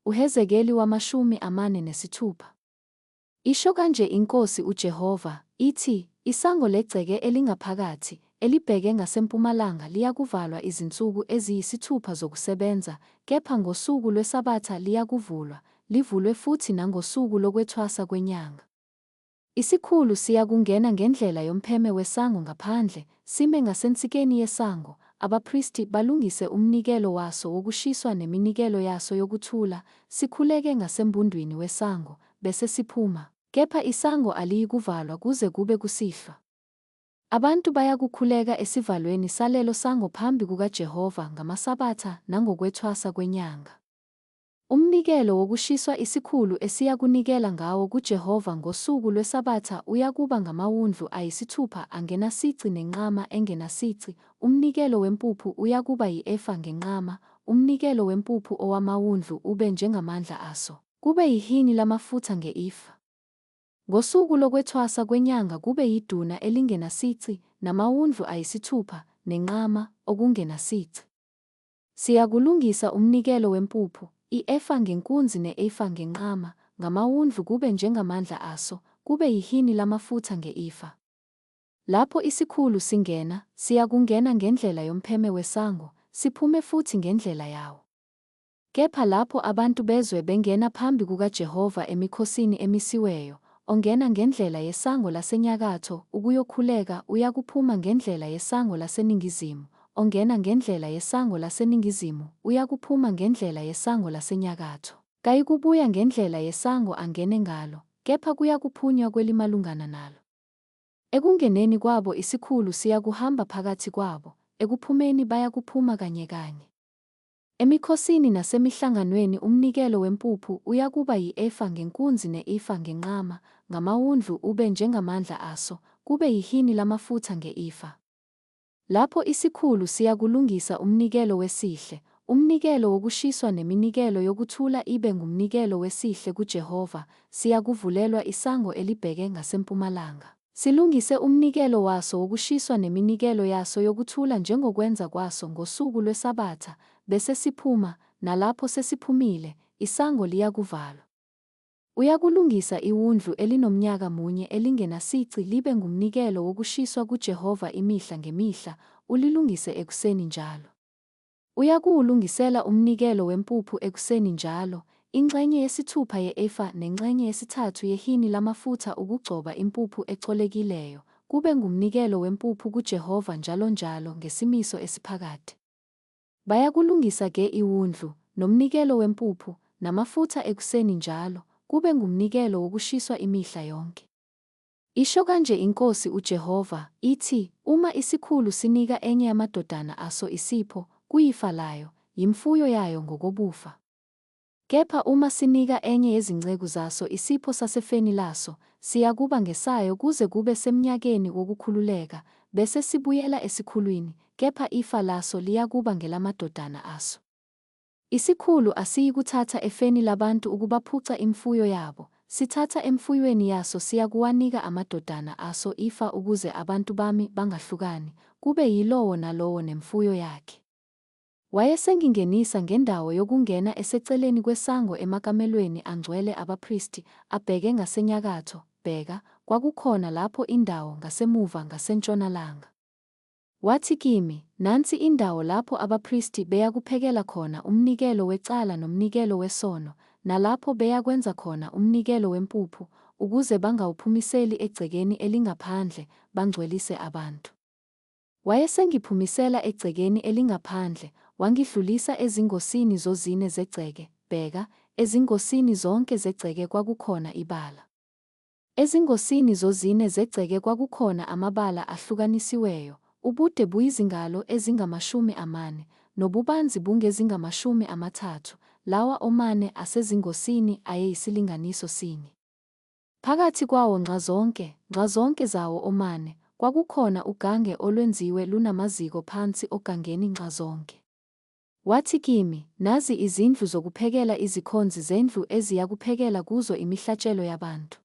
uHezekeli 46. Isho kanje iNkosi uJehova, ithi, isango legceke elingaphakathi, elibheke ngasempumalanga liyakuvalwa izinsuku eziyisithupha zokusebenza, kepha ngosuku lweSabatha liyakuvulwa, livulwe futhi nangosuku lokwethwasa kwenyanga. Isikhulu siyakungena ngendlela yompheme wesango ngaphandle, sime ngasensikeni yesango, abaphristi balungise umnikelo waso wokushiswa neminikelo yaso yokuthula, sikhuleke ngasembundwini wesango, bese siphuma, kepha isango aliyikuvalwa kuze kube kusihlwa. Abantu bayakukhuleka esivalweni salelo sango phambi kukaJehova ngamaSabatha nangokwethwasa kwenyanga. Umnikelo wokushiswa isikhulu esiyakunikela ngawo kuJehova ngosuku lweSabatha uyakuba ngamawundlu ayisithupha angenasici nenqama engenasici, umnikelo wempuphu uyakuba yi-efa ngenqama, umnikelo wempuphu owamawundlu ube njengamandla aso, kube yihini lamafutha nge-efa. Ngosuku lokwethwasa kwenyanga kube yiduna elingenasici, namawundlu ayisithupha, nenqama, okungenasici. Siyakulungisa umnikelo wempuphu, i-efa ngenkunzi ne-efa ngenqama, ngamawundlu kube njengamandla aso, kube yihini lamafutha nge-efa. Lapho isikhulu singena, siyakungena ngendlela yompheme wesango, siphume futhi ngendlela yawo. Kepha lapho abantu bezwe bengena phambi kukaJehova emikhosini emisiweyo, ongena ngendlela yesango lasenyakatho ukuyokhuleka uyakuphuma ngendlela yesango laseningizimu, ongena ngendlela yesango laseningizimu uyakuphuma ngendlela yesango lasenyakatho. Kayikubuya ngendlela yesango angene ngalo, kepha kuyakuphunywa kwelimalungana nalo. Ekungeneni kwabo isikhulu siyakuhamba phakathi kwabo, ekuphumeni bayakuphuma kanye. Emikhosini nasemihlanganweni umnikelo wempuphu uyakuba yi-efa ngenkunzi ne-efa ngenqama, ngamawundlu ube njengamandla aso, kube yihini lamafutha nge-efa. Lapho isikhulu siyakulungisa umnikelo wesihle, umnikelo wokushiswa neminikelo yokuthula ibe ngumnikelo wesihle kuJehova, siyakuvulelwa isango elibheke ngasempumalanga. Silungise umnikelo waso wokushiswa neminikelo yaso yokuthula njengokwenza kwaso ngosuku lweSabatha, bese siphuma, nalapho sesiphumile, isango liyakuvalwa. Uyakulungisa iwundlu elinomnyaka munye elingenasici libe ngumnikelo wokushiswa kuJehova imihla ngemihla, ulilungise ekuseni njalo. Uyakuwulungisela umnikelo wempuphu ekuseni njalo, ingxenye yesithupha ye-efa nengxenye yesithathu yehini lamafutha ukugcoba impuphu ecolekileyo, kube ngumnikelo wempuphu kuJehova njalo ngesimiso esiphakade. Bayakulungisa-ke iwundlu, nomnikelo wempuphu, namafutha ekuseni njalo, kube ngumnikelo wokushiswa imihla yonke. Isho kanje iNkosi uJehova, ithi, uma isikhulu sinika enye yamadodana aso isipho, kuyifa layo, yimfuyo yayo ngokobufa. Kepha uma sinika enye yezinceku zaso isipho sasefeni laso, siyakuba ngesayo kuze kube semnyakeni wokukhululeka, bese sibuyela esikhulwini, kepha ifa laso liyakuba ngelamadodana aso. Isikhulu asiyikuthatha efeni labantu ukubaphuca imfuyo yabo, sithatha emfuyweni yaso siyakuwanika amadodana aso ifa ukuze abantu bami bangahlukani, kube yilowo nalowo nemfuyo yakhe. Wayesengingenisa ngendawo yokungena eseceleni kwesango emakamelweni angcwele abaphristi, abheke ngasenyakatho, bheka, kwakukhona lapho indawo ngasemuva ngasentshonalanga. Wathi kimi, nansi indawo lapho abaphristi beyakuphekela khona umnikelo wecala nomnikelo wesono, nalapho beyakwenza khona umnikelo wempuphu, ukuze bangawuphumiseli egcekeni elingaphandle, bangcwelise abantu. Wayesengiphumisela egcekeni elingaphandle, wangidlulisa ezingosini zozine zegceke, bheka, ezingosini zonke zegceke kwakukhona ibala. Ezingosini zozine zegceke kwakukhona amabala ahlukanisiweyo, ubude buyizingalo ezingama-40, nobubanzi bungezinga-30, lawa omane asezingosini ayeyisilinganiso sinye. Phakathi kwawo ngxazonke zawo omane, kwakukhona ugange olwenziwe lunamaziko phansi ogangeni ngxazonke. Wathi kimi, nazi izindlu zokuphekela izikhonzi zendlu eziyakuphekela kuzo imihlatshelo yabantu.